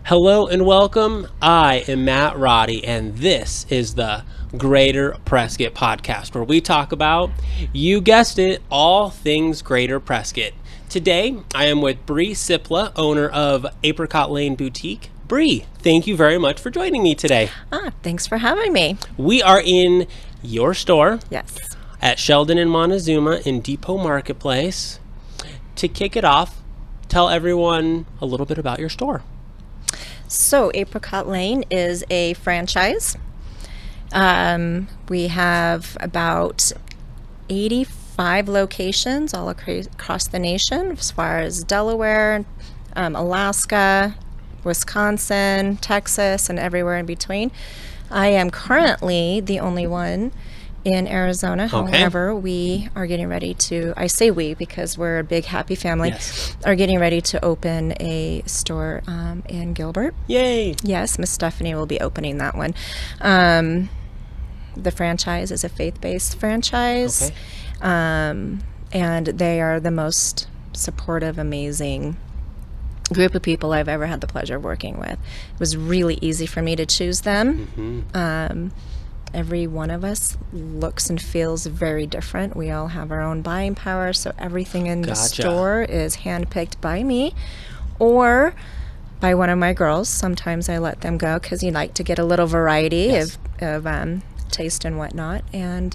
Hello and welcome. I am Matt Roddy, and this is the Greater Prescott podcast, where we talk about, you guessed it, all things Greater Prescott. Today, I am with Bree Sipla, owner of Apricot Lane Boutique. Bree, thank you very much for joining me today. Thanks for having me. We are in your store. Yes. At Sheldon and Montezuma in Depot Marketplace. To kick it off, tell everyone a little bit about your store. So Apricot Lane is a franchise. We have about 85 locations all across the nation, as far as Delaware, Alaska, Wisconsin, Texas, and everywhere in between. I am currently the only one in Arizona. Okay. However, we are getting ready to, I say we because we're a big happy family, Yes. are getting ready to open a store in Gilbert. Yay! Yes, Miss Stephanie will be opening that one. The franchise is a faith-based franchise. Okay. And they are the most supportive, amazing group of people I've ever had the pleasure of working with. It was really easy for me to choose them. Every one of us looks and feels very different. We all have our own buying power, so everything in the store is handpicked by me or by one of my girls. Sometimes I let them go because you like to get a little variety of taste and whatnot. And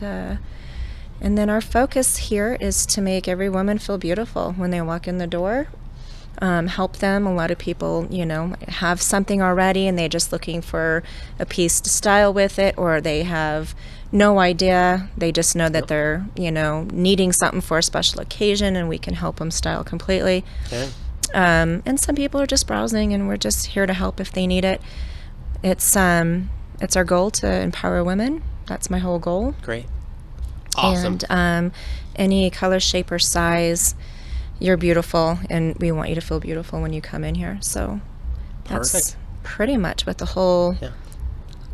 then our focus here is to make every woman feel beautiful when they walk in the door. Help them. A lot of people, have something already and they're just looking for a piece to style with it, or they have no idea. They just know that they're, needing something for a special occasion, and we can help them style completely. Okay. And some people are just browsing, and we're just here to help if they need it. It's our goal to empower women. That's my whole goal. Great. Awesome. And any color, shape, or size, you're beautiful, and we want you to feel beautiful when you come in here. So that's Perfect. pretty much what the whole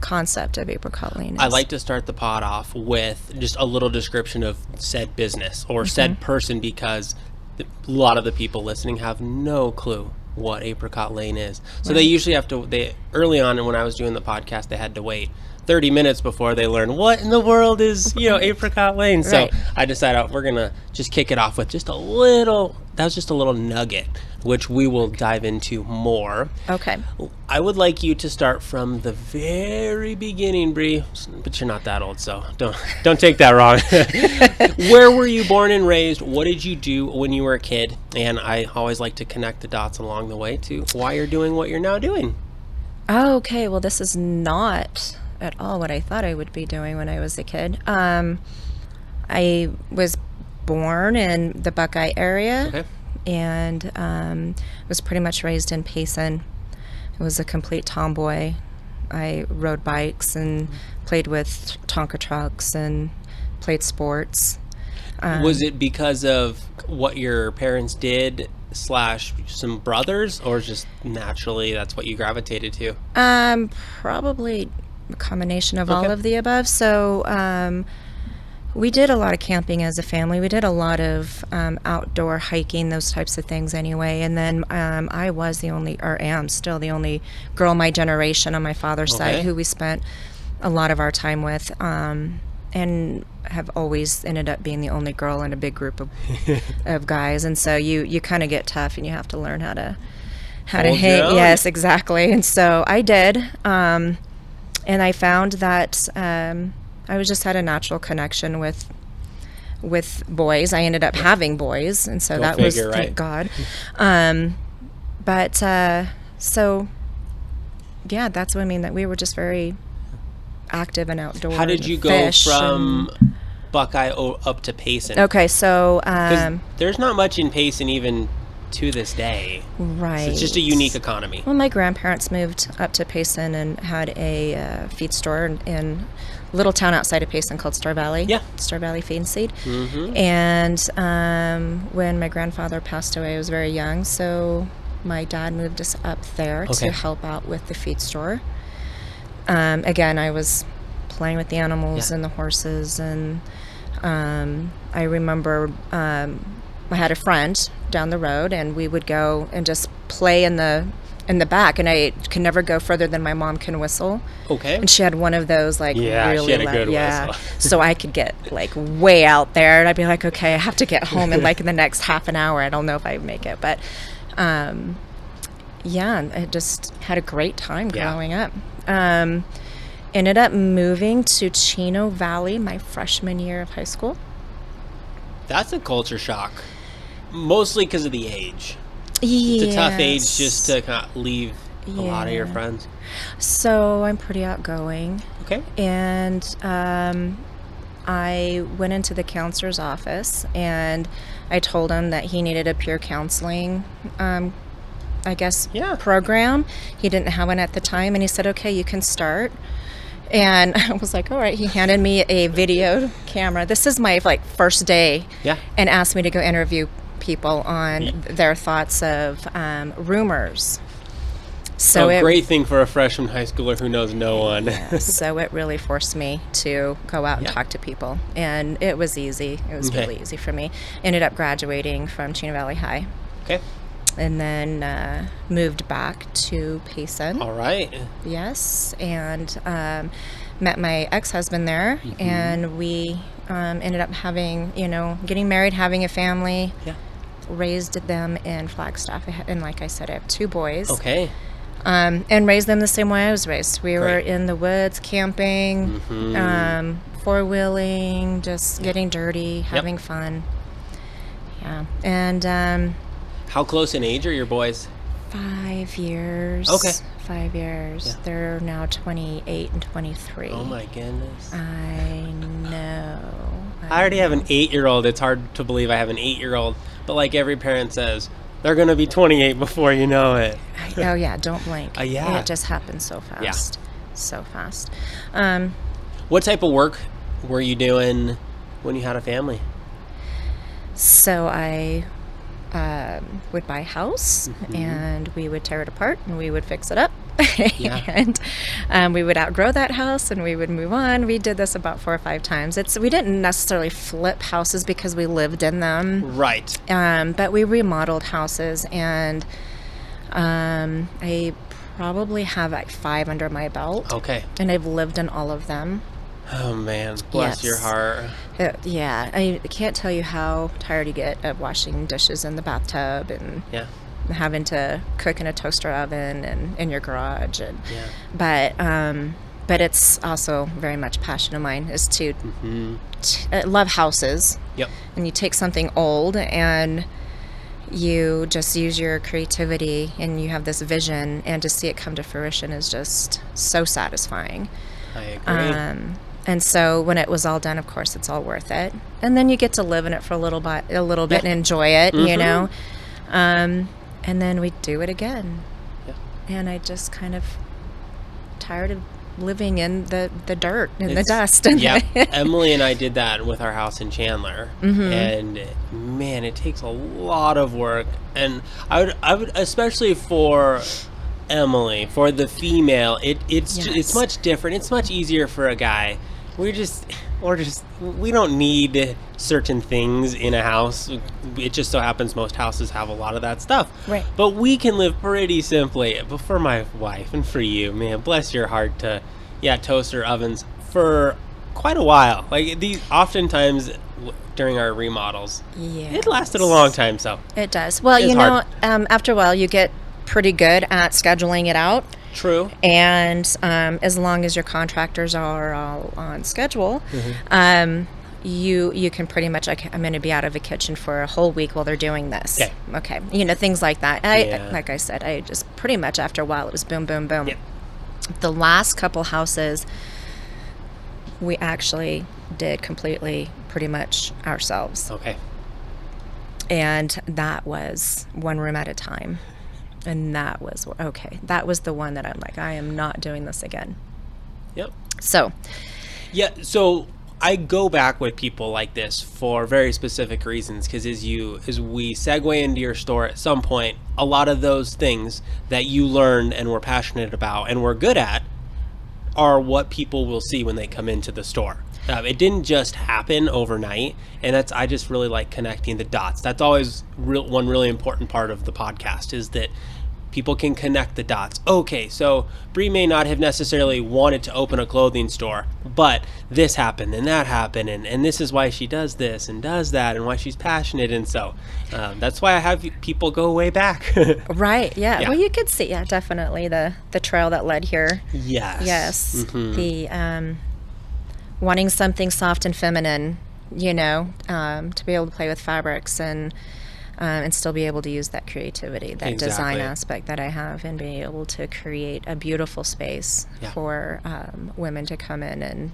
concept of Apricot Lane is. I like to start the pod off with just a little description of said business or said person, because a lot of the people listening have no clue what Apricot Lane is. So they usually have to, early on, and when I was doing the podcast, they had to wait 30 minutes before they learn what in the world is, Apricot Lane. So I decided we're going to just kick it off with just a little nugget, which we will dive into more. Okay. I would like you to start from the very beginning, Bree, but you're not that old, so don't take that wrong. Where were you born and raised? What did you do when you were a kid? And I always like to connect the dots along the way to why you're doing what you're now doing. Okay, well, this is not at all what I thought I would be doing when I was a kid. I was born in the Buckeye area, and was pretty much raised in Payson. I was a complete tomboy. I rode bikes and played with Tonka trucks and played sports. Was it because of what your parents did / some brothers, or just naturally that's what you gravitated to? Probably a combination of all of the above. So we did a lot of camping as a family. We did a lot of outdoor hiking, those types of things anyway. And then I was the only, or am still the only girl my generation on my father's side who we spent a lot of our time with, and have always ended up being the only girl in a big group of guys. And so you kind of get tough, and you have to learn how to hang. Yes, exactly. And so I did. And I found that I was just had a natural connection with boys. I ended up having boys, and so thank God. So yeah, that's what I mean. That we were just very active and outdoors. How did you go from Buckeye up to Payson? Okay, so there's not much in Payson even to this day. Right. So it's just a unique economy. Well, my grandparents moved up to Payson and had a feed store in a little town outside of Payson called Star Valley. Yeah. Star Valley Feed and Seed. Mm-hmm. And when my grandfather passed away, I was very young, so my dad moved us up there to help out with the feed store. Again, I was playing with the animals and the horses, and I remember I had a friend down the road, and we would go and just play in the in the back, and I can never go further than my mom can whistle. Okay. And she had one of those, like, really she had a good whistle. So I could get, like, way out there, and I'd be like, okay, I have to get home in, like, the next half an hour. I don't know if I make it, but, yeah, I just had a great time growing up. Ended up moving to Chino Valley my freshman year of high school. That's a culture shock, mostly because of the age. Yes. It's a tough age just to kind of leave a lot of your friends. So I'm pretty outgoing. Okay. And I went into the counselor's office, and I told him that he needed a peer counseling, program. He didn't have one at the time, and he said, okay, you can start. And I was like, all right. He handed me a video camera. This is my, like, first day. Yeah. And asked me to go interview people on their thoughts of rumors. So a great thing for a freshman high schooler who knows no one. So it really forced me to go out and talk to people. And it was easy. It was really easy for me. Ended up graduating from Chino Valley High. Okay. And then moved back to Payson. All right. Yes. And met my ex-husband there. And we ended up having, getting married, having a family. Yeah. Raised them in Flagstaff. And like I said, I have 2 boys. Okay. And raised them the same way I was raised. We were in the woods, camping, 4-wheeling, just getting dirty, having fun. Yeah. And how close in age are your boys? 5 years. Okay. 5 years. Yeah. They're now 28 and 23. Oh my goodness. I know. I already have an 8-year-old. It's hard to believe I have an 8-year-old. But like every parent says, they're going to be 28 before you know it. Oh, yeah. Don't blink. Yeah. It just happens so fast. Yeah. So fast. What type of work were you doing when you had a family? So I would buy a house, and we would tear it apart, and we would fix it up. And we would outgrow that house, and we would move on. We did this about 4 or 5 times. We didn't necessarily flip houses because we lived in them. Right. But we remodeled houses, and I probably have like 5 under my belt. Okay. And I've lived in all of them. Oh, man. Bless your heart. Yeah. I can't tell you how tired you get of washing dishes in the bathtub and having to cook in a toaster oven and in your garage. But it's also very much passion of mine is to love houses. Yep. And you take something old and you just use your creativity and you have this vision, and to see it come to fruition is just so satisfying. I agree. And so when it was all done, of course, it's all worth it. And then you get to live in it for a little bit and enjoy it, you know. And then we do it again. Yeah. And I just kind of tired of living in the dirt and the dust. Emily and I did that with our house in Chandler. And man, it takes a lot of work. And I would especially for Emily, for the female, it's much different. It's much easier for a guy. We don't need certain things in a house. It just so happens most houses have a lot of that stuff. Right. But we can live pretty simply. But for my wife and for you, man, bless your heart to, toaster ovens for quite a while. Like these, oftentimes during our remodels, it lasted a long time. So it does. Well, after a while, you get pretty good at scheduling it out. True. And as long as your contractors are all on schedule, you can pretty much, like, I'm going to be out of the kitchen for a whole week while they're doing this. Okay. Things like that. Like I said, I just pretty much after a while, it was boom, boom, boom. The last couple houses, we actually did completely pretty much ourselves. Okay. And that was one room at a time. And that was, that was the one that I'm like, I am not doing this again. Yep. So. Yeah, so I go back with people like this for very specific reasons, because as we segue into your store at some point, a lot of those things that you learned and were passionate about and were good at are what people will see when they come into the store. It didn't just happen overnight, and I just really like connecting the dots. That's always one really important part of the podcast, is that people can connect the dots. Okay, so Bree may not have necessarily wanted to open a clothing store, but this happened and that happened, and this is why she does this and does that, and why she's passionate. And so that's why I have people go way back. Right, yeah. Well, you could see, definitely the trail that led here. Yes. The wanting something soft and feminine, to be able to play with fabrics and still be able to use that creativity, that design aspect that I have, and being able to create a beautiful space for women to come in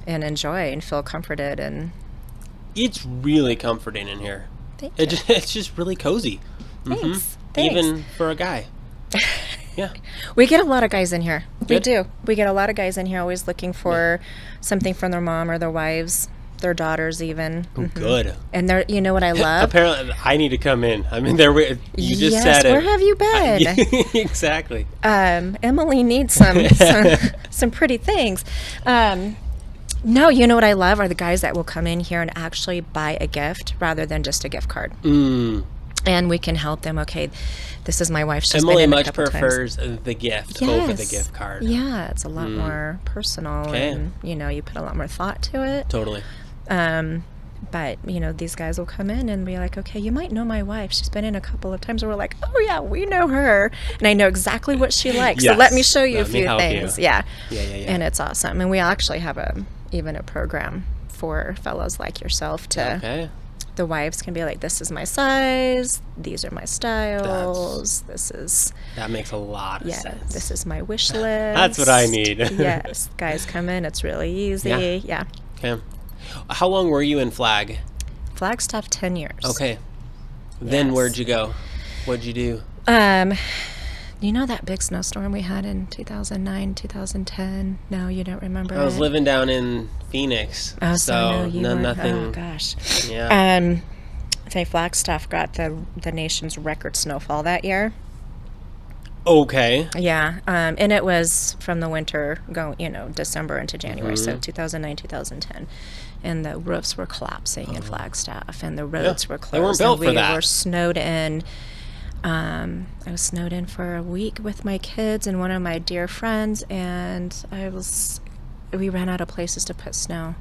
and enjoy and feel comforted. And it's really comforting in here. Thank you. It's just really cozy. Thanks. Even for a guy. Yeah. We get a lot of guys in here. Good. We do. We get a lot of guys in here always looking for something from their mom or their wives, their daughters even. Oh, good. And they're, you know what I love? Apparently, I need to come in. I mean, you just said it. Where have you been? Exactly. Emily needs some pretty things. No, you know what I love are the guys that will come in here and actually buy a gift rather than just a gift card. And we can help them. Okay, this is my wife. She's Emily been in much a couple prefers times. the gift over the gift card. Yeah, it's a lot more personal, and you put a lot more thought to it. Totally. But these guys will come in and be like, okay, you might know my wife. She's been in a couple of times. And we're like, oh yeah, we know her, and I know exactly what she likes. Yes. So let me show you a few help things. You. Yeah, and it's awesome. And we actually have even a program for fellows like yourself to. The wives can be like, this is my size, these are my styles, that makes a lot of sense. This is my wish list. That's what I need. Yes, guys come in, it's really easy. Yeah. Okay. How long were you in Flag? Flagstaff, 10 years. Okay. Then where'd you go? What'd you do? You know that big snowstorm we had in 2009, 2010? No, you don't remember I was living down in Phoenix. Oh, so nothing. Oh, gosh. Yeah. Flagstaff got the nation's record snowfall that year. Okay. Yeah. And it was from the winter going, December into January. So 2009, 2010. And the roofs were collapsing in Flagstaff, and the roads were closed. They weren't built for that. We were snowed in. I was snowed in for a week with my kids and one of my dear friends, and we ran out of places to put snow.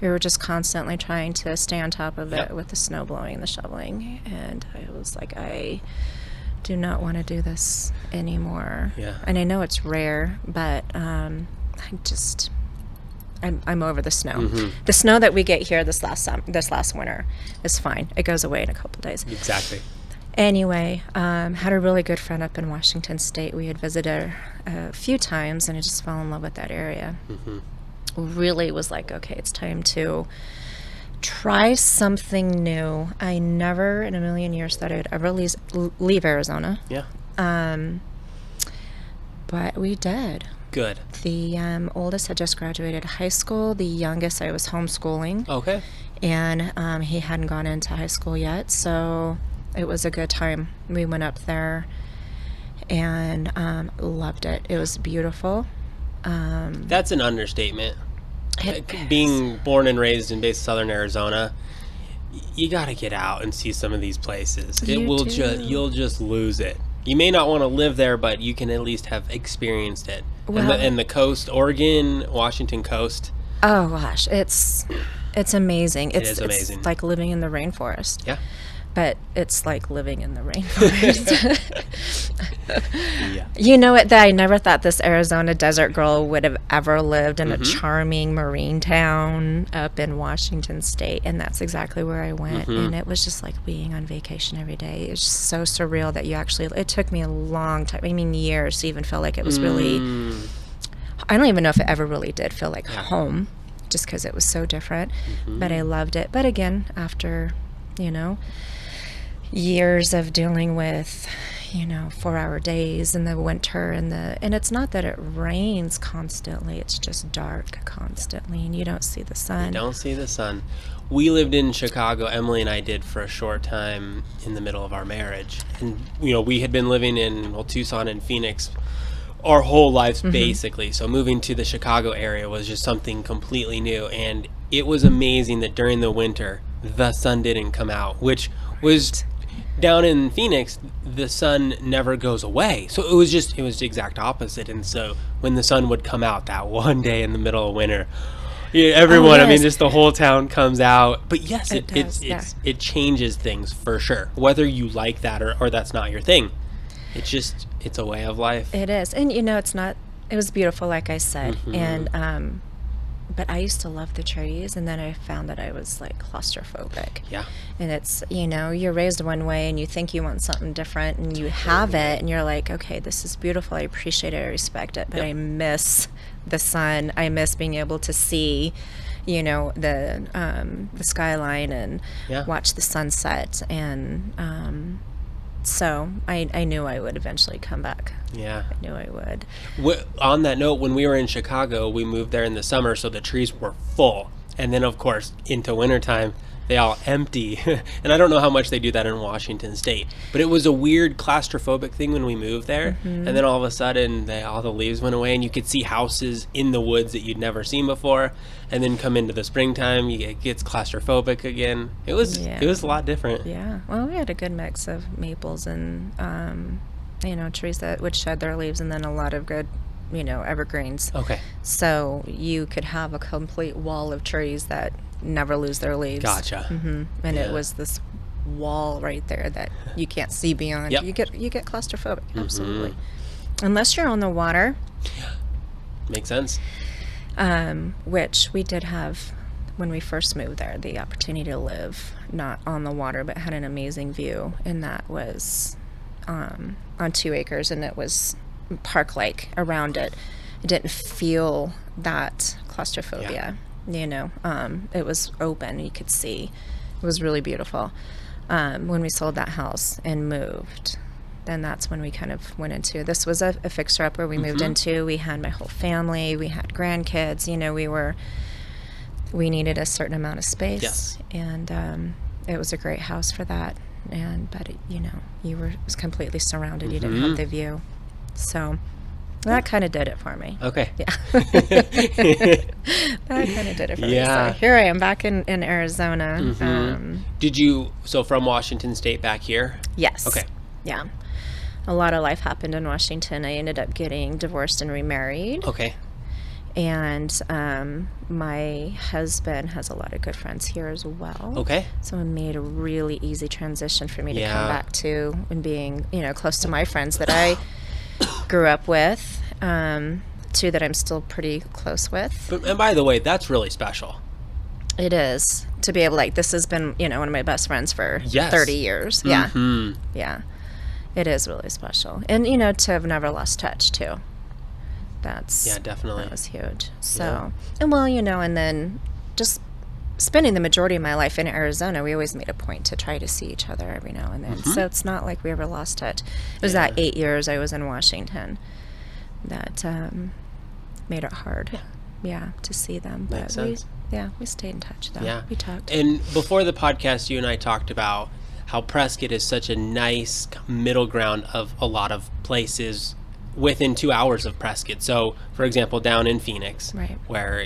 We were just constantly trying to stay on top of it with the snow blowing and the shoveling, and I was like, I do not want to do this anymore. Yeah. And I know it's rare, but I'm over the snow. The snow that we get here this last winter is fine. It goes away in a couple days. Exactly. Anyway, had a really good friend up in Washington State. We had visited a few times, and I just fell in love with that area. Really was like, okay, it's time to try something new. I never in a million years thought I'd ever leave Arizona. Yeah. But we did. Good. The oldest had just graduated high school. The youngest I was homeschooling. Okay. And he hadn't gone into high school yet, so it was a good time. We went up there and loved it. It was beautiful. That's an understatement. Being born and raised in base southern Arizona, you got to get out and see some of these places. You'll just lose it. You may not want to live there, but you can at least have experienced it. Well, and the coast, Oregon, Washington coast. Oh gosh, it's amazing. It is amazing. It's like living in the rainforest. Yeah. But it's like living in the rainforest. Yeah. You know what? I never thought this Arizona desert girl would have ever lived in a charming marine town up in Washington State, and that's exactly where I went. And it was just like being on vacation every day. It's just so surreal that it took me a long time, years to even feel like it was really, I don't even know if it ever really did feel like home, just because it was so different. But I loved it. But again, after, years of dealing with 4-hour days in the winter, and it's not that it rains constantly, it's just dark constantly, and you don't see the sun. We lived in Chicago, Emily and I did, for a short time in the middle of our marriage, and we had been living in Tucson and Phoenix our whole lives basically, so moving to the Chicago area was just something completely new, and it was amazing that during the winter the sun didn't come out, which was down in Phoenix, the sun never goes away. So it was the exact opposite. And so when the sun would come out that one day in the middle of winter, yeah, everyone, yes. I mean, just the whole town comes out. But yes, it changes things for sure. Whether you like that or that's not your thing. It's a way of life. It is. And, it was beautiful, like I said. And, but I used to love the trees, and then I found that I was like claustrophobic. Yeah. And it's, you're raised one way and you think you want something different and you have it and you're like, okay, this is beautiful. I appreciate it. I respect it. But I miss the sun. I miss being able to see, the skyline and watch the sunset. And, so I knew I would eventually come back. Yeah. I knew I would. On that note, when we were in Chicago, we moved there in the summer, so the trees were full. And then, of course, into wintertime, they all empty. And I don't know how much they do that in Washington State. But it was a weird claustrophobic thing when we moved there. And then all of a sudden, all the leaves went away, and you could see houses in the woods that you'd never seen before. And then come into the springtime, it gets claustrophobic again. It was a lot different. Yeah. Well, we had a good mix of maples and, trees that would shed their leaves, and then a lot of good, evergreens. Okay. So you could have a complete wall of trees that never lose their leaves. Gotcha. And it was this wall right there that you can't see beyond. Yep. You get claustrophobic. Absolutely. Unless you're on the water. Makes sense. Which we did have when we first moved there, the opportunity to live not on the water but had an amazing view, and that was on 2 acres, and it was park-like around it. It didn't feel that claustrophobia. It was open. You could see. It was really beautiful. When we sold that house and moved, then that's when we kind of went into, this was a fixer-upper we moved into. We had my whole family. We had grandkids. We needed a certain amount of space. Yes. And it was a great house for that. But you were was completely surrounded. You didn't have the view. So that kind of did it for me. Okay. Yeah. That kind of did it for me. So here I am back in Arizona. Did you, from Washington State back here? Yes. Okay. Yeah. A lot of life happened in Washington. I ended up getting divorced and remarried. Okay. And my husband has a lot of good friends here as well. Okay. So it made a really easy transition for me to come back to and being, close to my friends that I grew up with, 2 that I'm still pretty close with. And by the way, that's really special. It is. To be able, this has been, one of my best friends for 30 years. Yeah. Yeah. It is really special. And, to have never lost touch, too. Definitely. That was huge. So, and and then just spending the majority of my life in Arizona, we always made a point to try to see each other every now and then. So it's not like we ever lost touch. It was that 8 years I was in Washington that made it hard. Yeah, to see them. Makes But sense. we stayed in touch, though. Yeah. We talked. And before the podcast, you and I talked about how Prescott is such a nice middle ground of a lot of places within 2 hours of Prescott. So, for example, down in Phoenix, where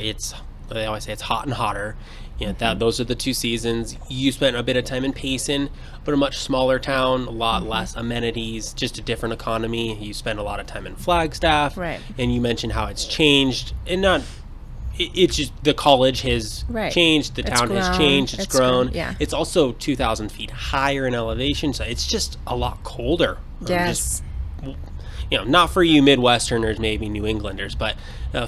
they always say it's hot and hotter. Those are the 2 seasons. You spent a bit of time in Payson, but a much smaller town, a lot less amenities, just a different economy. You spend a lot of time in Flagstaff, and you mentioned how it's changed, and it's just the college has changed, the town has changed, it's grown. Yeah. It's also 2,000 feet higher in elevation, so it's just a lot colder. Yes. Not for you Midwesterners, maybe New Englanders, but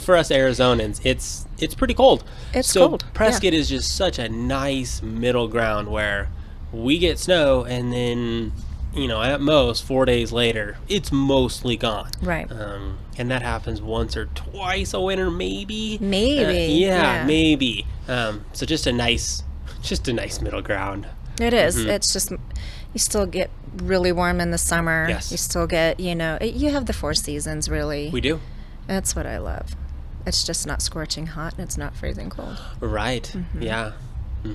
for us Arizonans, it's pretty cold. It's cold. Prescott is just such a nice middle ground where we get snow, and then at most 4 days later, it's mostly gone. Right. And that happens once or twice a winter, maybe. Maybe. Maybe. So just a nice middle ground. It is. It's just, you still get really warm in the summer. Yes. You still get, you have the 4 seasons, really. We do. That's what I love. It's just not scorching hot, and it's not freezing cold. Right. Yeah.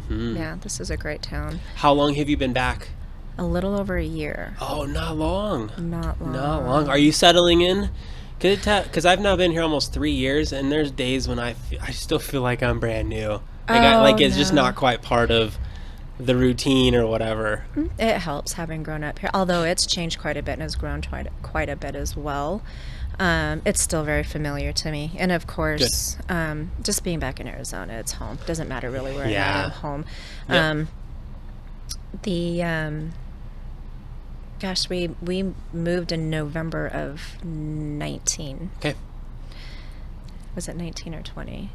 Yeah, this is a great town. How long have you been back? A little over a year. Oh, not long. Not long. Not long. Are you settling in? Because I've now been here almost 3 years, and there's days when I still feel like I'm brand new. It's just not quite part of the routine or whatever. It helps having grown up here, although it's changed quite a bit and has grown quite a bit as well. It's still very familiar to me. And of course, just being back in Arizona, it's home. Doesn't matter really where I'm home. Yep. We moved in November of 19. Okay. Was it 19 or 20?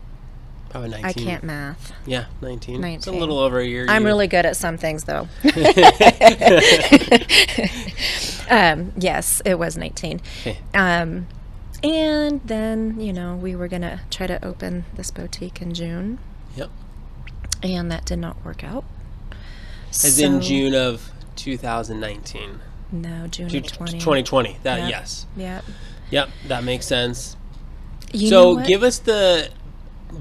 Probably 19. I can't math. Yeah, 19. 19. It's a little over a year. I'm really good at some things, though. Yes, it was 19. Okay. And then, we were going to try to open this boutique in June. Yep. And that did not work out. As in June of 2019. No, June of 2020. That, yep. yes. Yep. Yep, that makes sense. So give us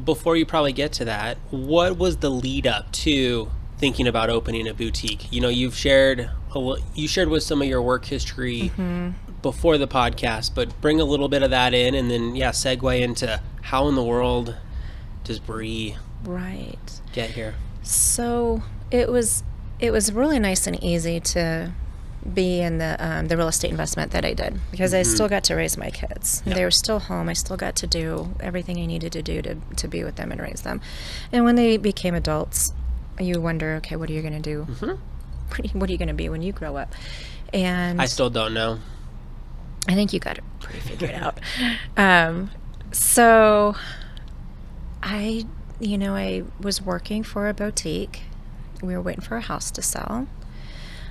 before you probably get to that, what was the lead up to thinking about opening a boutique? You've shared with some of your work history before the podcast, but bring a little bit of that in, and then segue into how in the world does Bree get here? So it was really nice and easy to be in the real estate investment that I did, because I still got to raise my kids. Yep. They were still home. I still got to do everything I needed to do to be with them and raise them. And when they became adults, you wonder, okay, what are you going to do? What are you going to be when you grow up? And I still don't know. I think you got it pretty figured out. So I was working for a boutique. We were waiting for a house to sell.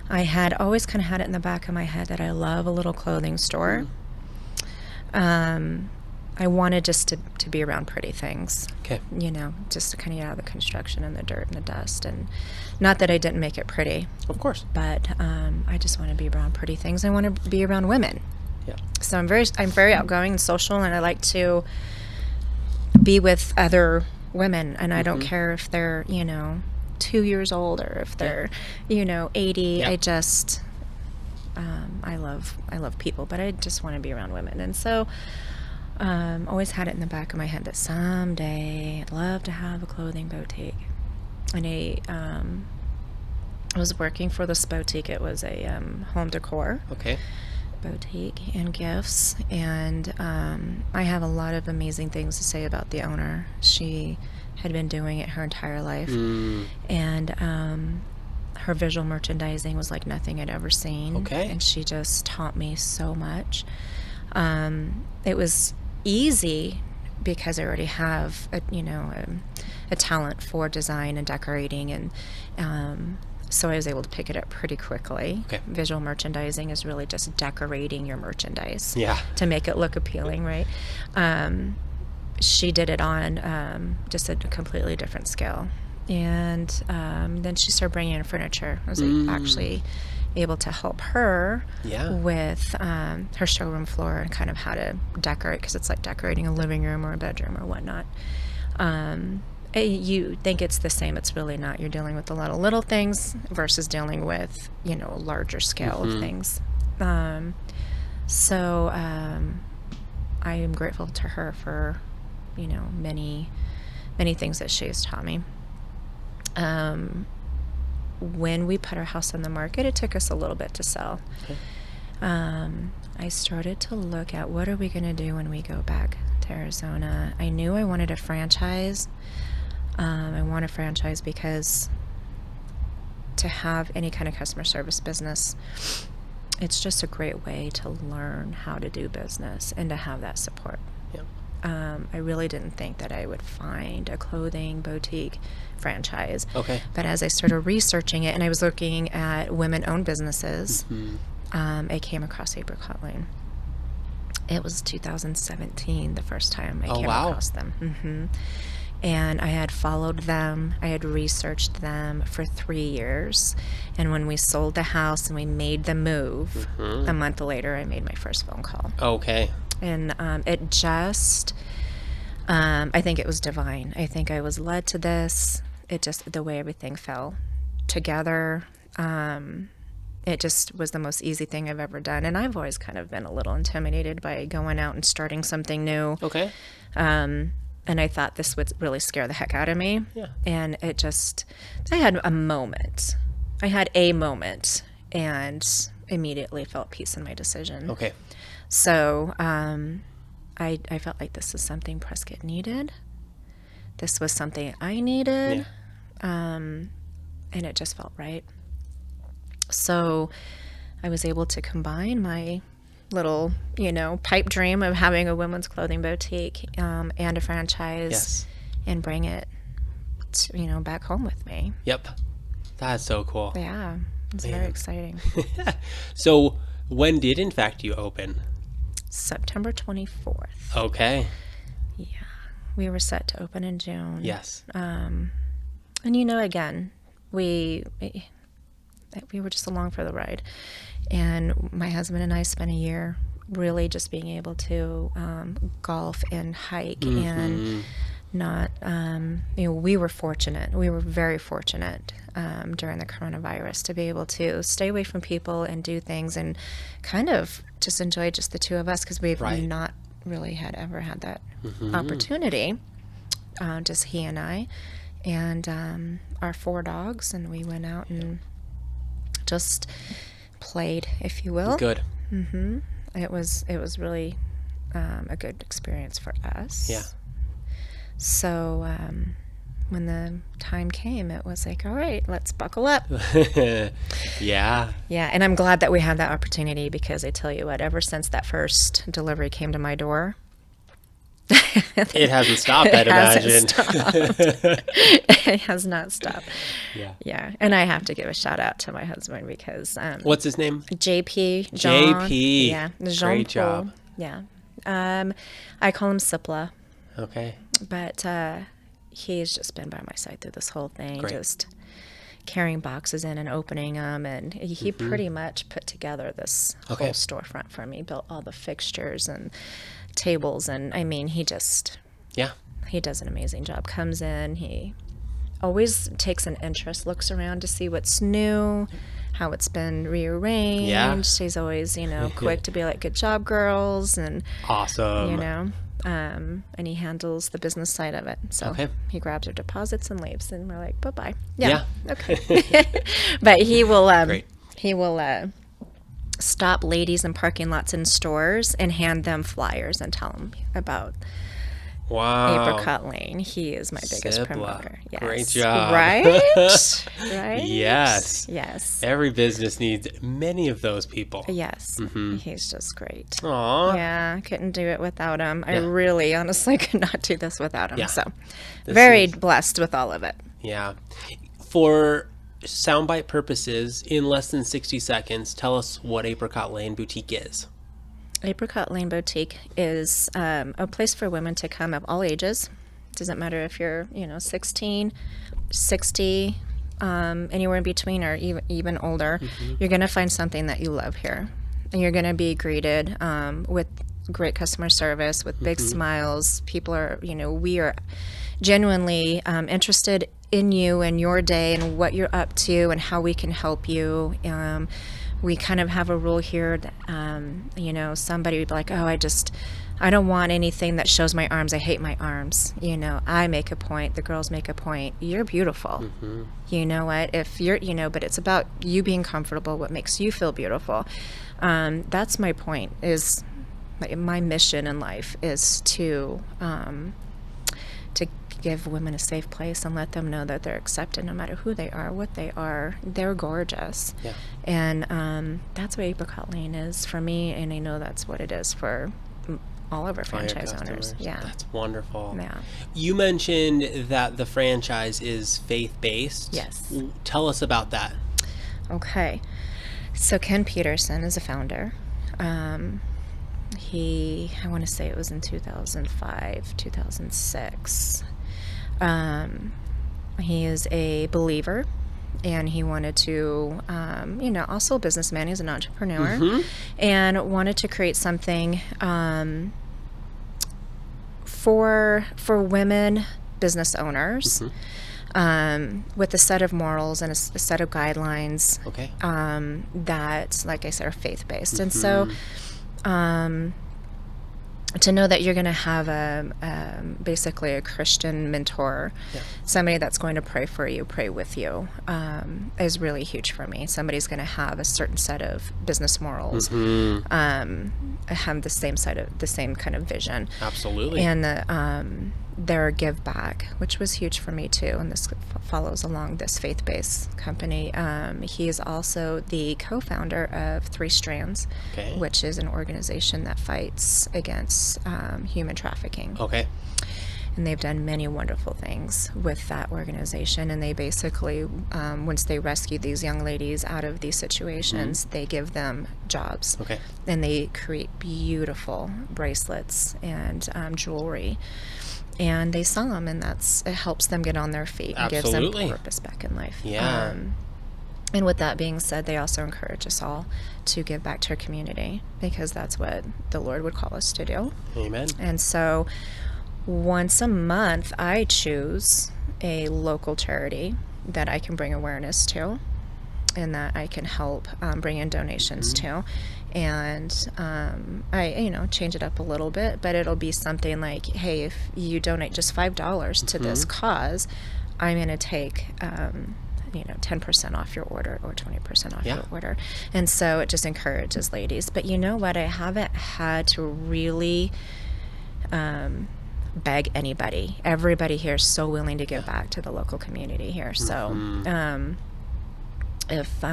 I had always kind of had it in the back of my head that I love a little clothing store. I wanted just to be around pretty things. Okay. Just to kind of get out of the construction and the dirt and the dust. And not that I didn't make it pretty. Of course. But I just want to be around pretty things. I want to be around women. Yeah. So I'm very outgoing and social, and I like to be with other women. And I don't care if they're, 2 years old or if they're 80. Yeah. I just I love people, but I just want to be around women. And so always had it in the back of my head that someday I'd love to have a clothing boutique. And I was working for this boutique. It was a home decor boutique and gifts, and I have a lot of amazing things to say about the owner. She had been doing it her entire life, and her visual merchandising was like nothing I'd ever seen. And she just taught me so much. It was easy because I already have a talent for design and decorating, and so I was able to pick it up pretty quickly. Visual merchandising is really just decorating your merchandise to make it look appealing, right? She did it on just a completely different scale. And then she started bringing in furniture. I was actually able to help her with her showroom floor and kind of how to decorate, because it's like decorating a living room or a bedroom or whatnot. You think it's the same. It's really not. You're dealing with a lot of little things versus dealing with, larger scale of things. So I am grateful to her for, many things that she has taught me. When we put our house on the market, it took us a little bit to sell. I started to look at what are we going to do when we go back to Arizona. I knew I wanted a franchise. I want a franchise because to have any kind of customer service business, it's just a great way to learn how to do business and to have that support. I really didn't think that I would find a clothing boutique franchise. But as I started researching it and I was looking at women-owned businesses, I came across Apricot Lane. It was 2017 the first time I came across them. And I had followed them. I had researched them for 3 years. And when we sold the house and we made the move, a month later, I made my first phone call. And it just, I think it was divine. I think I was led to this. It just, the way everything fell together, it just was the most easy thing I've ever done. And I've always kind of been a little intimidated by going out and starting something new. And I thought this would really scare the heck out of me. Yeah. And I had a moment. And immediately felt peace in my decision. Okay. So I felt like this is something Prescott needed. This was something I needed. Yeah. And it just felt right. So I was able to combine my little, pipe dream of having a women's clothing boutique and a franchise Yes. and bring it, back home with me. Yep. That's so cool. Yeah, it's Man. very exciting. So when did, in fact, you open? September 24th. Okay. Yeah, we were set to open in June. Yes. And again, we were just along for the ride. And my husband and I spent a year really just being able to golf and hike and not, we were fortunate. We were very fortunate during the coronavirus to be able to stay away from people and do things and kind of just enjoy just the two of us, because we've not really ever had that opportunity, just he and I and our 4 dogs, and we went out and just played, if you will. Good. It was really a good experience for us. Yeah. So when the time came, it was like, all right, let's buckle up. Yeah. Yeah, and I'm glad that we had that opportunity, because I tell you what, ever since that first delivery came to my door, It hasn't stopped, I'd imagine. It has not stopped. Yeah. Yeah, and I have to give a shout out to my husband, because What's his name? JP, John. JP. Yeah, Great job. Yeah. I call him Sipla, Okay. but he's just been by my side through this whole thing, Great. just carrying boxes in and opening them, and he pretty much put together this Okay. whole storefront for me, built all the fixtures and tables, and I mean, he does an amazing job. Comes in, he always takes an interest, looks around to see what's new, how it's been rearranged. Yeah. He's always, quick to be like, good job, girls, and Awesome. and he handles the business side of it. So Okay. he grabs our deposits and leaves, and we're like, bye-bye. Yeah. Okay. But he will, Great. stop ladies in parking lots in stores and hand them flyers and tell them about Wow. Apricot Lane. He is my biggest Sipla. promoter. Yes. Great job. Right? Right? Yes. Yes. Every business needs many of those people. Yes. He's just great. Aw. Yeah, couldn't do it without him. I Yeah. really, honestly could not do this without him. Yeah. So, This very is- blessed with all of it. Yeah. For soundbite purposes, in less than 60 seconds, tell us what Apricot Lane Boutique is. Apricot Lane Boutique is a place for women to come of all ages. Doesn't matter if you're, 16, 60, anywhere in between, or even older. You're going to find something that you love here. And you're going to be greeted with great customer service, with big smiles. People are, we are genuinely interested in you and your day and what you're up to and how we can help you. We kind of have a rule here that, somebody would be like, oh, I don't want anything that shows my arms. I hate my arms. I make a point. The girls make a point. You're beautiful. You know what? If you're, but it's about you being comfortable, what makes you feel beautiful. That's my point, is my mission in life is to give women a safe place and let them know that they're accepted no matter who they are, what they are. They're gorgeous. Yeah. And that's what Apricot Lane is for me, and I know that's what it is for all of our For your franchise owners. customers. Yeah. That's wonderful. Yeah. You mentioned that the franchise is faith-based. Yes. Tell us about that. Okay. So Ken Peterson is a founder. I want to say it was in 2005, 2006. He is a believer, and he wanted to, also a businessman. He's an entrepreneur, and wanted to create something for women business owners, with a set of morals and a set of guidelines. Okay. That, like I said, are faith-based. And so to know that you're going to have basically a Christian mentor, somebody that's going to pray for you, pray with you, is really huge for me. Somebody's going to have a certain set of business morals, have the same kind of vision. Absolutely. And their give back, which was huge for me too. And this follows along this faith-based company. He is also the co-founder of Three Strands, which is an organization that fights against human trafficking. Okay. And they've done many wonderful things with that organization. And they basically, once they rescue these young ladies out of these situations, they give them jobs. Okay. And they create beautiful bracelets and jewelry. And they sell them, and it helps them get on their feet and gives them purpose back in life. Yeah. And with that being said, they also encourage us all to give back to our community, because that's what the Lord would call us to do. Amen. And so once a month, I choose a local charity that I can bring awareness to and that I can help bring in donations to. And I, change it up a little bit, but it'll be something like, hey, if you donate just $5 to this cause, I'm going to take, 10% off your order or 20% off your order. And so it just encourages ladies. But you know what? I haven't had to really beg anybody. Everybody here is so willing to give back to the local community here. So if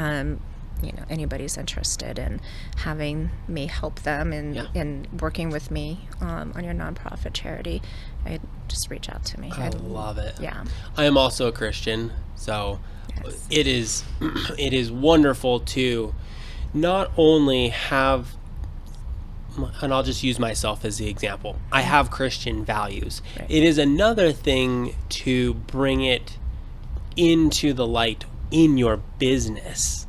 anybody's interested in having me help them and working with me on your nonprofit charity, I'd just reach out to me. I love it. Yeah. I am also a Christian, so it is wonderful to not only have, and I'll just use myself as the example, I have Christian values. Right. It is another thing to bring it into the light in your business.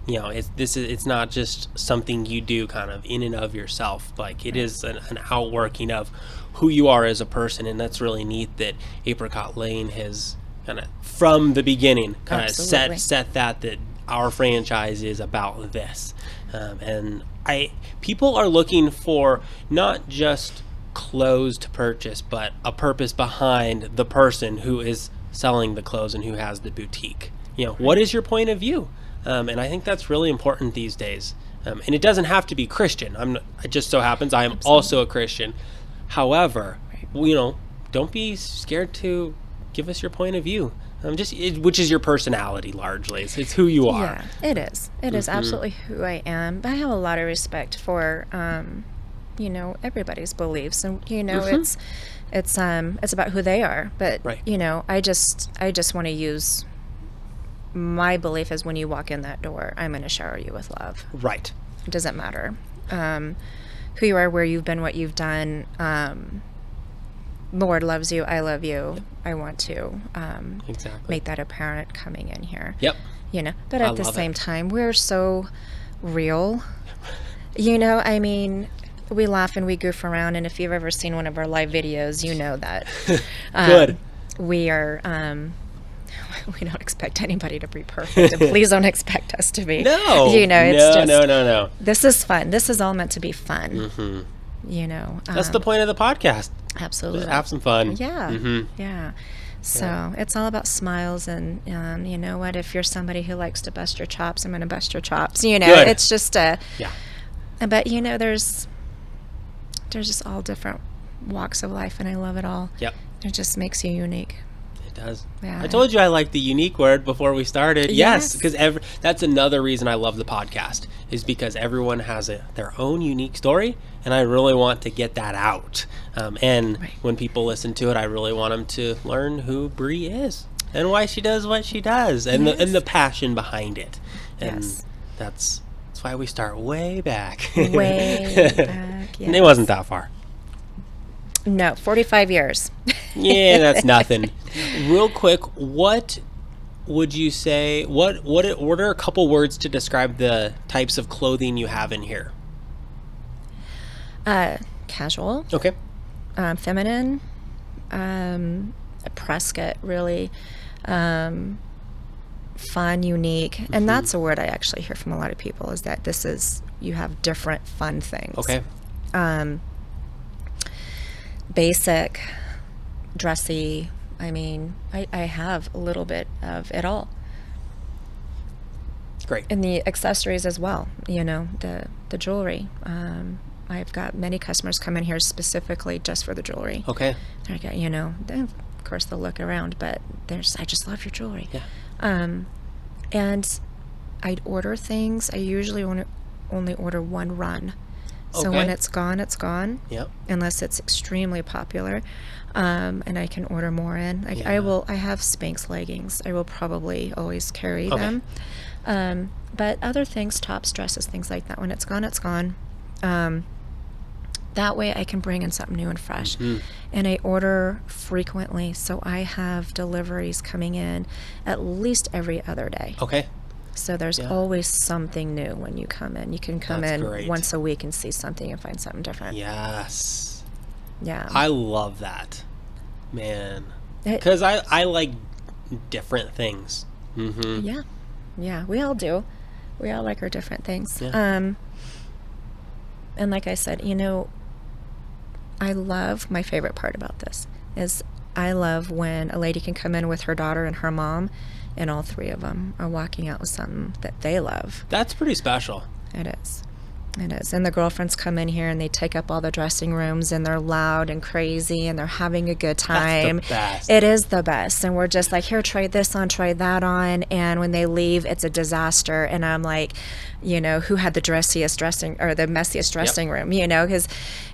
It's not just something you do kind of in and of yourself. Like, it is an outworking of who you are as a person, and that's really neat that Apricot Lane has kind of from the beginning kind of set that our franchise is about this. And people are looking for not just clothes to purchase, but a purpose behind the person who is selling the clothes and who has the boutique. What is your point of view? And I think that's really important these days. And it doesn't have to be Christian. It just so happens I am also a Christian. However, don't be scared to give us your point of view. Which is your personality largely. It's who you are. Yeah, it is. It is absolutely who I am. But I have a lot of respect for, everybody's beliefs, and it's about who they are. But I just want to use. My belief is when you walk in that door, I'm going to shower you with love. Right. It doesn't matter who you are, where you've been, what you've done. Lord loves you. I love you. Yep. I want to make that apparent coming in here. Yep. But at the same time, we're so real. We laugh and we goof around. And if you've ever seen one of our live videos, you know that. Good. We are... we don't expect anybody to be perfect, and please don't expect us to be. No, no. This is fun. This is all meant to be fun. That's the point of the podcast. Absolutely, just have some fun. Yeah. So it's all about smiles, and you know what? If you're somebody who likes to bust your chops, I'm going to bust your chops. Good. It's just But there's just all different walks of life, and I love it all. Yep. It just makes you unique. Does. Yeah. I told you I like the unique word before we started. Yes, because that's another reason I love the podcast, is because everyone has their own unique story, and I really want to get that out. When people listen to it, I really want them to learn who Bree is and why she does what she does, and the passion behind it. And that's why we start way back. Way back. Yes. And it wasn't that far. No, 45 years. Yeah, that's nothing. Real quick, what would you say, what are a couple words to describe the types of clothing you have in here? Casual. Okay. Feminine. Prescott, really. Fun, unique. And that's a word I actually hear from a lot of people, is that you have different fun things. Okay. basic, dressy. I mean, I have a little bit of it all. Great. And the accessories as well, you know, the jewelry. I've got many customers come in here specifically just for the jewelry. Okay. You know, then of course they'll look around, but I just love your jewelry. Yeah. And I'd order things. I usually only order one run. So Okay. when it's gone, it's gone. Yep. Unless it's extremely popular. And I can order more in. Yeah. I have Spanx leggings. I will probably always carry Okay. them. But other things, tops, dresses, things like that, when it's gone, it's gone. That way I can bring in something new and fresh. Mm-hmm. And I order frequently, so I have deliveries coming in at least every other day. Okay. So there's Yeah. always something new when you come in. You can come That's in great. once a week and see something and find something different. Yes. Yeah. I love that, man. It- Because I like different things. Mm-hmm. Yeah. Yeah, we all do. We all like our different things. Yeah. And like I said, you know, I love, my favorite part about this is I love when a lady can come in with her daughter and her mom, and all three of them are walking out with something that they love. That's pretty special. It is. It is. And the girlfriends come in here and they take up all the dressing rooms and they're loud and crazy and they're having a good time. That's the best. It is the best. And we're just like, here, try this on, try that on. And when they leave, it's a disaster. And I'm like, you know, who had the dressiest dressing or the messiest dressing room, you know, because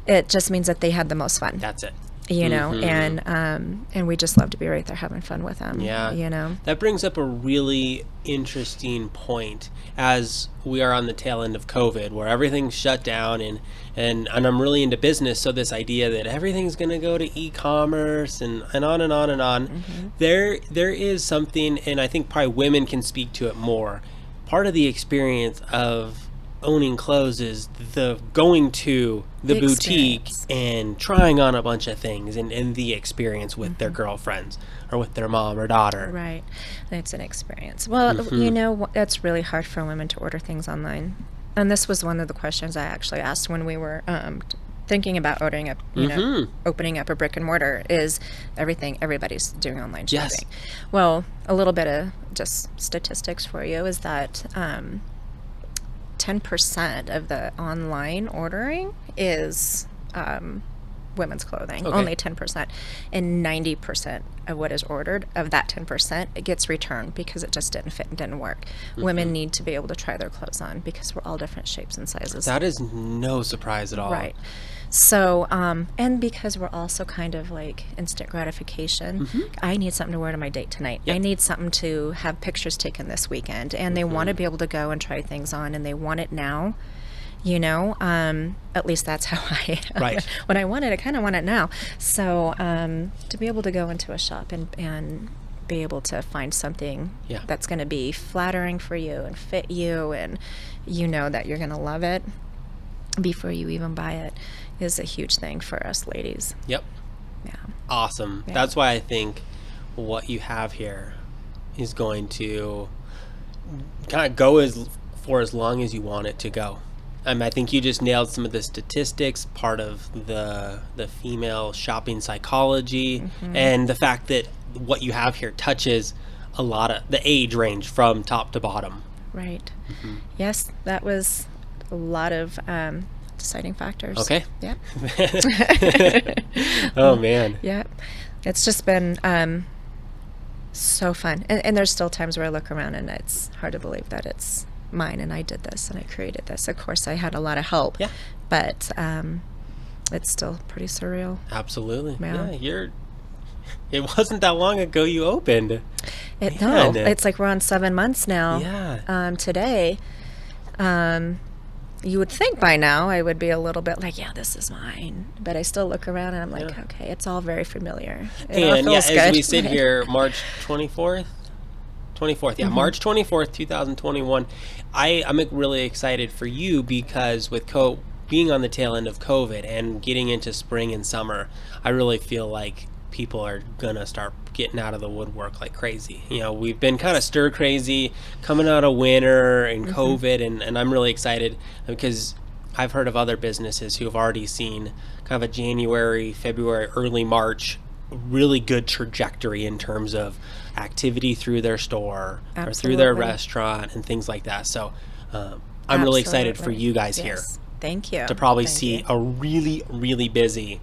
it just means that they had the most fun. That's it. You know, Mm-hmm. and we just love to be right there having fun with them. Yeah. You know. That brings up a really interesting point as we are on the tail end of COVID, where everything's shut down and I'm really into business. So this idea that everything's going to go to e-commerce and on and on and on, Mm-hmm. there is something, and I think probably women can speak to it more. Part of the experience of owning clothes is the going to the boutique experience. and trying on a bunch of things and the experience with their girlfriends or with their mom or daughter. Right. It's an experience. Well, you know, it's really hard for women to order things online. And this was one of the questions I actually asked when we were thinking about ordering opening up a brick and mortar is everybody's doing online shopping. Yes. Well, a little bit of just statistics for you is that 10% of the online ordering is women's clothing. Okay. Only 10%. And 90% of what is ordered, of that 10%, it gets returned because it just didn't fit and didn't work. Women need to be able to try their clothes on because we're all different shapes and sizes. That is no surprise at all. Right. So, and because we're also kind of like instant gratification, I need something to wear to my date tonight. Yep. I need something to have pictures taken this weekend. And they want to be able to go and try things on, and they want it now. You know, at least that's how I am. Right. When I want it, I kind of want it now. So to be able to go into a shop and be able to find something Yeah. that's going to be flattering for you and fit you, and you know that you're going to love it before you even buy it, is a huge thing for us ladies. Yep. Yeah. Awesome. Yeah. That's why I think what you have here is going to kind of go for as long as you want it to go. I think you just nailed some of the statistics, part of the female shopping psychology, and the fact that what you have here touches a lot of the age range from top to bottom. Right. Yes, that was a lot of deciding factors. Okay. Yeah. Oh, man. Yeah. It's just been so fun. And there's still times where I look around and it's hard to believe that it's mine and I did this and I created this. Of course, I had a lot of help. Yeah. But it's still pretty surreal. Absolutely. Yeah. It wasn't that long ago you opened. No, Man. it's like we're on 7 months now. Yeah. Today, you would think by now I would be a little bit like, yeah, this is mine. But I still look around and I'm like, Yeah. okay, it's all very familiar. It all And feels as good. we sit here, March 24th, March 24th, 2021, I'm really excited for you because with being on the tail end of COVID and getting into spring and summer, I really feel like people are gonna start getting out of the woodwork like crazy. You know, we've been kind of stir crazy coming out of winter and COVID, and I'm really excited because I've heard of other businesses who have already seen kind of a January, February, early March really good trajectory in terms of activity through their store or through their restaurant and things like that. So I'm really excited for you guys here. Thank you. To probably see a really, really busy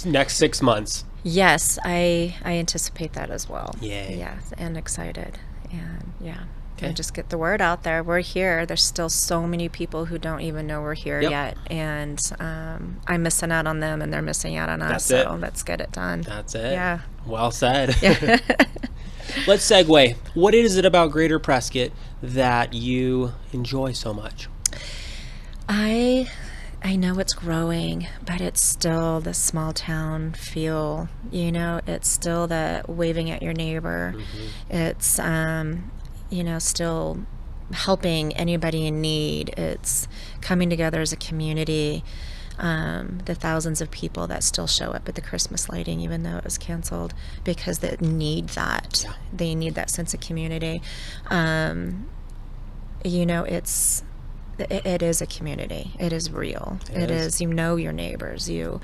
next 6 months. Yes, I anticipate that as well. Yay. Yes, and excited. And yeah. Okay. And just get the word out there. We're here. There's still so many people who don't even know we're here yet. And I'm missing out on them and they're missing out on us. So let's get it done. That's it. Yeah. Well said. Yeah. Let's segue. What is it about Greater Prescott that you enjoy so much? I know it's growing, but it's still the small town feel. You know, it's still the waving at your neighbor. It's still helping anybody in need. It's coming together as a community. The thousands of people that still show up at the Christmas lighting, even though it was canceled, because they need that. Yeah. They need that sense of community. It is a community. It is real. It is. You know your neighbors. You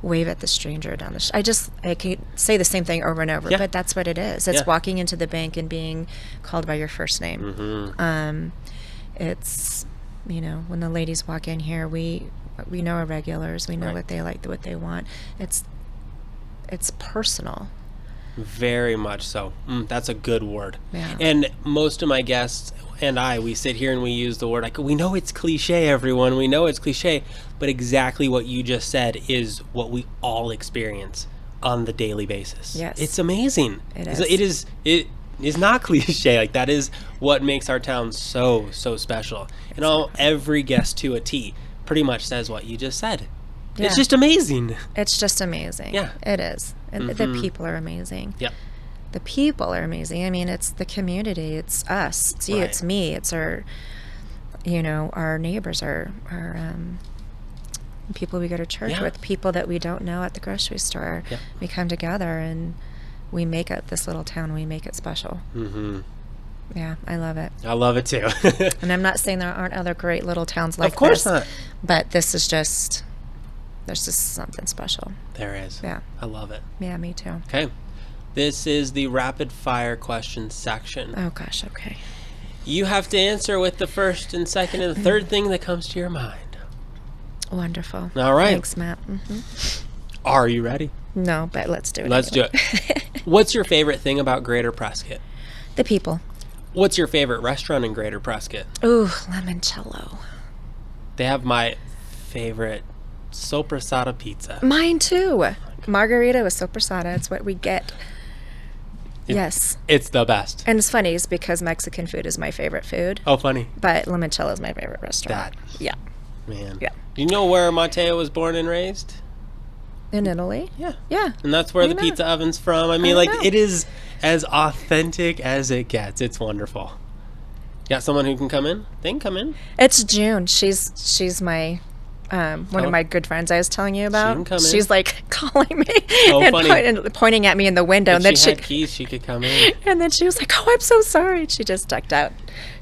wave at the stranger down the street. I can say the same thing over and over, but that's what it is. It's walking into the bank and being called by your first name. It's, when the ladies walk in here, we know our regulars. We know what they like, what they want. It's personal. Very much so. That's a good word. Yeah. And most of my guests and we sit here and we use the word, we know it's cliche, everyone. We know it's cliche, but exactly what you just said is what we all experience on the daily basis. Yes. It's amazing. It is. It is not cliche. Like, that is what makes our town so, so special. And every guest to a T pretty much says what you just said. Yeah. It's just amazing. It's just amazing. Yeah. It is. And the people are amazing. Yep. The people are amazing. I mean, it's the community. It's us. It's you. Right. It's me. It's our neighbors, our people we go to church with, people that we don't know at the grocery store. Yep. We come together and we make it this little town. We make it special. Yeah, I love it. I love it too. And I'm not saying there aren't other great little towns like this. Of course not. But this is just, there's just something special. There is. Yeah. I love it. Yeah, me too. Okay. This is the rapid fire question section. Oh gosh, okay. You have to answer with the first and second and the third thing that comes to your mind. Wonderful. All right. Thanks, Matt. Are you ready? No, but let's do it. Let's do it. What's your favorite thing about Greater Prescott? The people. What's your favorite restaurant in Greater Prescott? Ooh, Limoncello. They have my favorite soppressata pizza. Mine too. Margarita with soppressata. It's what we get. Yes. It's the best. And it's funny, it's because Mexican food is my favorite food. Oh, funny. But Limoncello is my favorite restaurant. Yeah. Man. Yeah. Do you know where Matteo was born and raised? In Italy? Yeah. Yeah. And that's where the pizza oven's from. I mean, it is as authentic as it gets. It's wonderful. Got someone who can come in? They can come in. It's June. She's my one of my good friends I was telling you about. She can come in. She's like calling me and pointing at me in the window. And then she had keys, she could come in. And then she was like, "Oh, I'm so sorry." She just ducked out.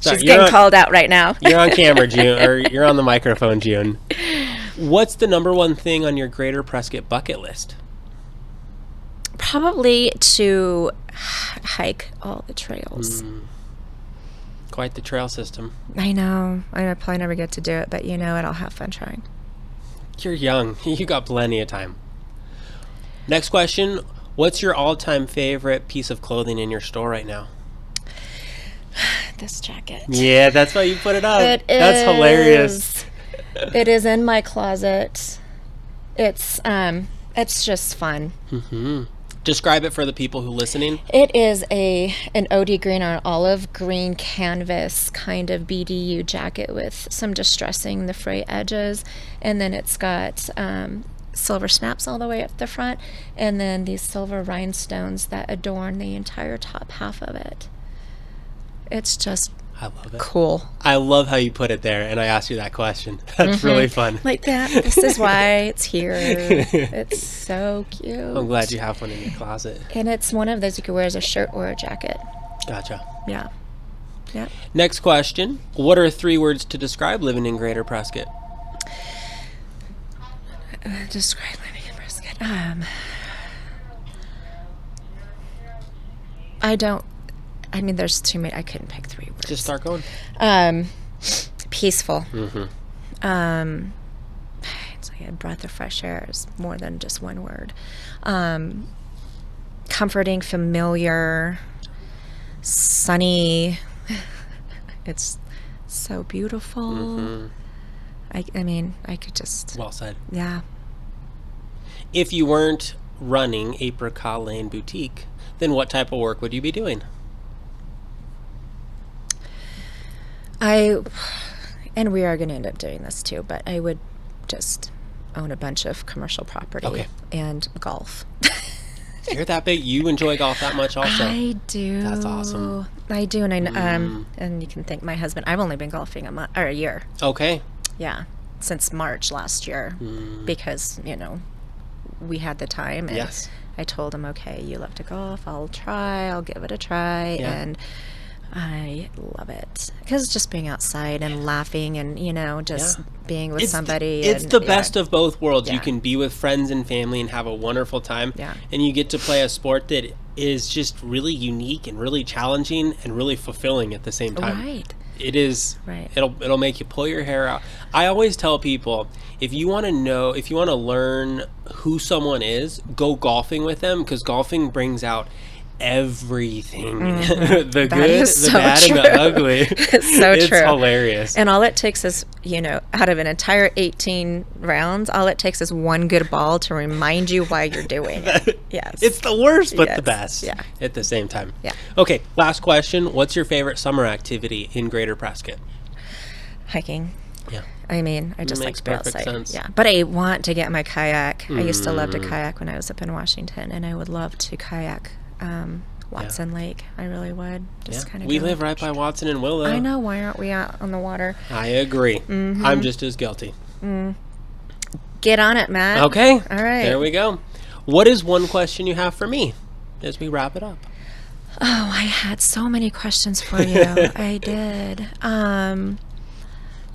She's getting called out right now. You're on camera, June, or you're on the microphone, June. What's the number one thing on your Greater Prescott bucket list? Probably to hike all the trails. Quite the trail system. I know. I probably never get to do it, but I'll have fun trying. You're young. You got plenty of time. Next question. What's your all-time favorite piece of clothing in your store right now? This jacket. Yeah, that's why you put it up. That's hilarious. It is in my closet. It's just fun. Describe it for the people who are listening. It is an OD green or olive green canvas kind of BDU jacket with some distressing the fray edges, and then it's got silver snaps all the way up the front, and then these silver rhinestones that adorn the entire top half of it. It's just I love it. Cool. I love how you put it there, and I asked you that question. That's really fun. Like that. This is why it's here. It's so cute. I'm glad you have one in your closet. And it's one of those you can wear as a shirt or a jacket. Gotcha. Yeah. Yeah. Next question. What are 3 words to describe living in Greater Prescott? Describe living in Prescott. There's too many. I couldn't pick 3 words. Just start going. Peaceful. It's like a breath of fresh air is more than just one word. Comforting, familiar, sunny. It's so beautiful. I could just... Well said. Yeah. If you weren't running Apricot Lane Boutique, then what type of work would you be doing? And we are going to end up doing this too, but I would just own a bunch of commercial property and golf. You're that big? You enjoy golf that much also? I do. That's awesome. I do, and and you can thank my husband. I've only been golfing a year. Okay. Yeah, since March last year, because we had the time, and I told him, okay, you love to golf. I'll give it a try, and I love it because just being outside and laughing and just being with somebody. It's the best of both worlds. You can be with friends and family and have a wonderful time, and you get to play a sport that is just really unique and really challenging and really fulfilling at the same time. Right. It is. Right. It'll make you pull your hair out. I always tell people, if you want to learn who someone is, go golfing with them, because golfing brings out everything. The good, the bad, and the ugly. It's so true. It's hilarious. And all it takes is, out of an entire 18 rounds, all it takes is one good ball to remind you why you're doing it. Yes. It's the worst, but the best at the same time. Yeah. Okay, last question. What's your favorite summer activity in Greater Prescott? Hiking. Yeah. I just like to be outside. Sense. Yeah. But I want to get my kayak. I used to love to kayak when I was up in Washington, and I would love to kayak Watson Lake. I really would. Just kind of. We live right by Watson and Willow. I know. Why aren't we out on the water? I agree. I'm just as guilty. Get on it, Matt. Okay. All right. There we go. What is one question you have for me as we wrap it up? Oh, I had so many questions for you. I did.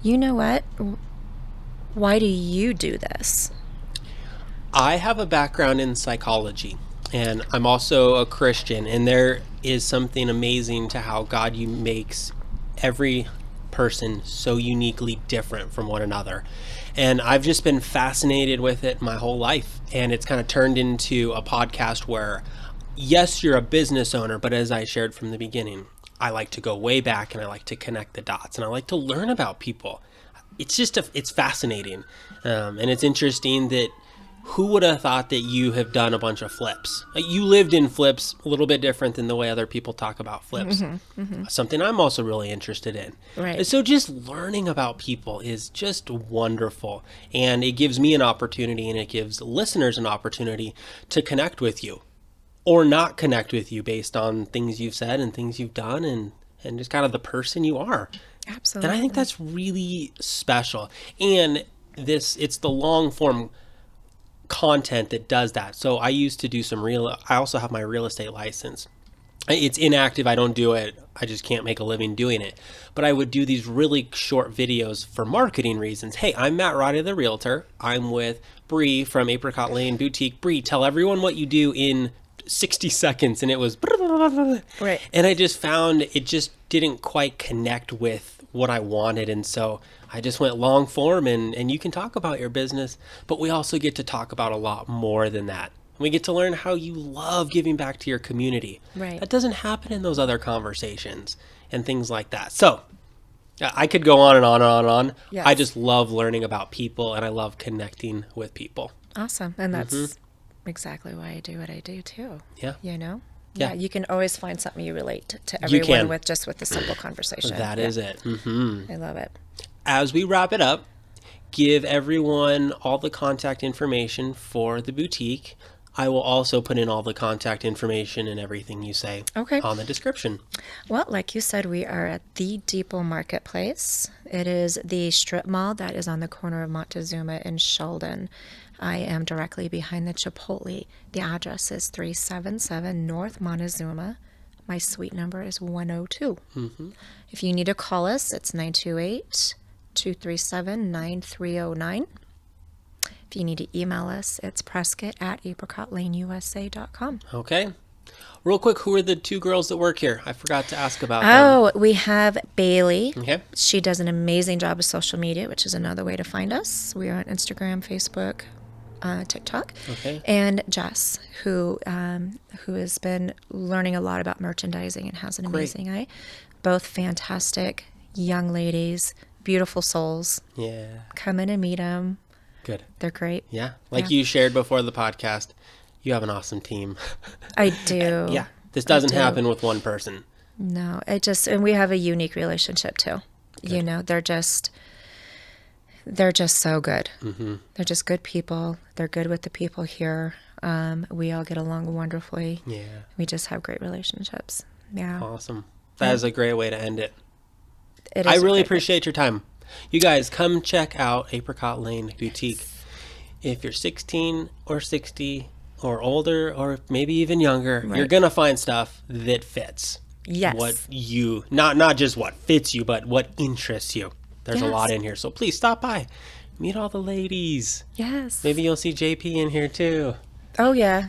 You know what? Why do you do this? I have a background in psychology. And I'm also a Christian, and there is something amazing to how God makes every person so uniquely different from one another. And I've just been fascinated with it my whole life. And it's kind of turned into a podcast where, yes, you're a business owner, but as I shared from the beginning, I like to go way back and I like to connect the dots and I like to learn about people. It's just, it's fascinating. And it's interesting that who would have thought that you have done a bunch of flips? You lived in flips, a little bit different than the way other people talk about flips. Something I'm also really interested in. Right. And so just learning about people is just wonderful. And it gives me an opportunity, and it gives listeners an opportunity to connect with you or not connect with you based on things you've said and things you've done and just kind of the person you are. Absolutely. And I think that's really special. And it's the long form content that does that. So I used to do I also have my real estate license. It's inactive. I don't do it. I just can't make a living doing it. But I would do these really short videos for marketing reasons. Hey, I'm Matt Roddy, the realtor. I'm with Bree from Apricot Lane Boutique. Bree, tell everyone what you do in 60 seconds. And it was right. And I just found it just didn't quite connect with what I wanted. And so I just went long form, and you can talk about your business, but we also get to talk about a lot more than that. We get to learn how you love giving back to your community. Right. That doesn't happen in those other conversations and things like that. So I could go on and on and on and on. Yes. I just love learning about people, and I love connecting with people. Awesome. And that's exactly why I do what I do too. Yeah. Yeah, you can always find something you relate to everyone with the simple conversation. That is it. I love it. As we wrap it up, give everyone all the contact information for the boutique. I will also put in all the contact information and everything you say on the description. Well, like you said, we are at the Depot Marketplace. It is the strip mall that is on the corner of Montezuma and Sheldon. I am directly behind the Chipotle. The address is 377 North Montezuma. My suite number is 102. If you need to call us, it's 928-237-9309. If you need to email us, it's prescott@apricotlaneusa.com. Okay. Real quick, who are the two girls that work here? I forgot to ask about them. Oh, we have Bailey. Okay. She does an amazing job of social media, which is another way to find us. We are on Instagram, Facebook, TikTok. Okay. And Jess, who has been learning a lot about merchandising and has an amazing eye. Both fantastic young ladies, beautiful souls. Yeah. Come in and meet them. Good. They're great. Yeah. Like you shared before the podcast, you have an awesome team. I do. Yeah. This doesn't happen with one person. No, and we have a unique relationship too. Good. You know, they're just so good. Mm-hmm. They're just good people. They're good with the people here. We all get along wonderfully. Yeah. We just have great relationships. Yeah. Awesome. That is a great way to end it. I really appreciate your time. You guys, come check out Apricot Lane Boutique. If you're 16 or 60 or older or maybe even younger, you're going to find stuff that fits. Yes. What you, not just what fits you, but what interests you. There's a lot in here. So please stop by. Meet all the ladies. Yes. Maybe you'll see JP in here too. Oh, yeah.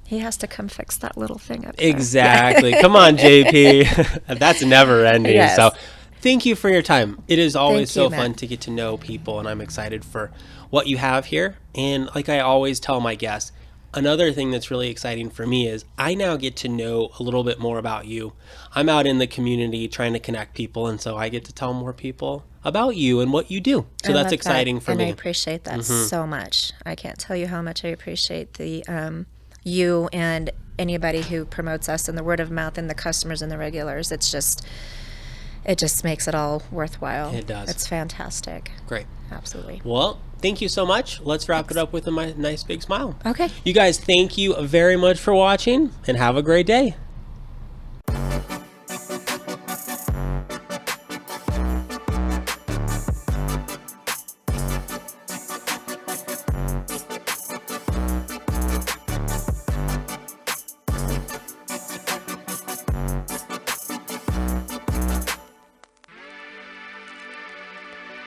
He has to come fix that little thing up there. Exactly. Come on, JP. That's never ending. Yes. So thank you for your time. It is always so Matt. fun to get to know people, and I'm excited for what you have here. And like I always tell my guests, another thing that's really exciting for me is I now get to know a little bit more about you. I'm out in the community trying to connect people, and so I get to tell more people about you and what you do. So that's exciting for me. And I appreciate that so much. I can't tell you how much I appreciate the you and anybody who promotes us and the word of mouth and the customers and the regulars. It just makes it all worthwhile. It does. It's fantastic. Great. Absolutely. Well, thank you so much. Let's wrap it up with a nice big smile. Okay. You guys, thank you very much for watching, and have a great day.